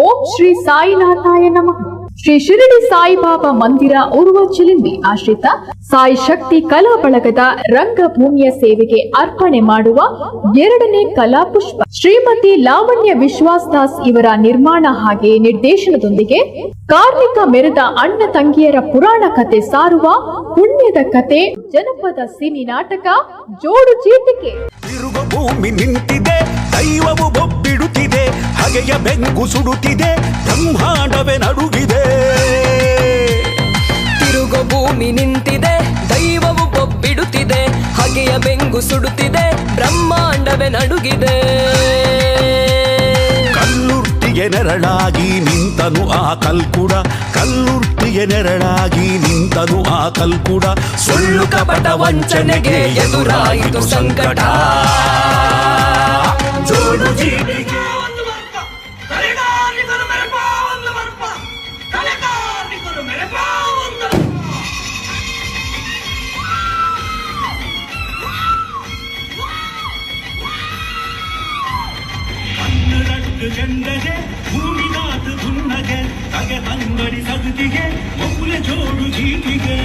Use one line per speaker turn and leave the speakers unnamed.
ಓಂ ಶ್ರೀ ಸಾಯಿನಾಥಾಯ ನಮಃ. ಶ್ರೀ ಶಿರಡಿ ಸಾಯಿಬಾಬಾ ಮಂದಿರ ಉರುವ ಚಿಲಿಂಬಿ ಆಶ್ರಿತ ಸಾಯಿ ಶಕ್ತಿ ಕಲಾ ಬಳಗದ ರಂಗಭೂಮಿಯ ಸೇವೆಗೆ ಅರ್ಪಣೆ ಮಾಡುವ 2ನೇ ಕಲಾಪುಷ್ಪ ಶ್ರೀಮತಿ ಲಾವಣ್ಯ ವಿಶ್ವಾಸ್ ದಾಸ್ ಇವರ ನಿರ್ಮಾಣ ಹಾಗೆ ನಿರ್ದೇಶನದೊಂದಿಗೆ ಕಾರ್ಮಿಕ ಮೆರೆದ ಅಣ್ಣ ತಂಗಿಯರ ಪುರಾಣ ಕತೆ ಸಾರುವ ಪುಣ್ಯದ ಕತೆ ಜನಪದ ಸಿನಿ ನಾಟಕ ಜೋಡು ಚೀಟಿಕೆ.
ಭೂಮಿ ನಿಂತಿದೆ, ದೈವವು ಬೊಬ್ಬಿಡುತ್ತಿದೆ, ಹಗೆಯ ಬೆಂಗು ಸುಡುತ್ತಿದೆ, ಬ್ರಹ್ಮಾಂಡವೇ ನಡುಗಿದೆ.
ತಿರುಗೋ ಭೂಮಿ ನಿಂತಿದೆ, ದೈವವು ಬೊಬ್ಬಿಡುತ್ತಿದೆ, ಹಗೆಯ ಬೆಂಗು ಸುಡುತ್ತಿದೆ, ಬ್ರಹ್ಮಾಂಡವೇ ನಡುಗಿದೆ.
ಕಲ್ಲುರ್ಟಿಗೆ ನೆರಳಾಗಿ ನಿಂತನು ಆ ಕಲ್ಕುಡ, ಕಲ್ಲುರ್ಟಿಗೆ ನೆರಳಾಗಿ ನಿಂತನು ಆ ಕಲ್ಕುಡ.
ಸುಳ್ಳು ಕಪಟ ವಂಚನೆಗೆ ಎದುರಾಯಿತು ಸಂಕಟ.
ಜೋಡು ಚೀಟಿಗೆ
ಗಂಡಗೆ ಭೂಮಿನಾಥ ದುನ್ನಗೆ ತಗೆ ತಂಗಡಿ ಸಗತಿಗೆ ಒಬ್ಬುಲೆ ಜೋಡು ಚೀಟಿಗೆ.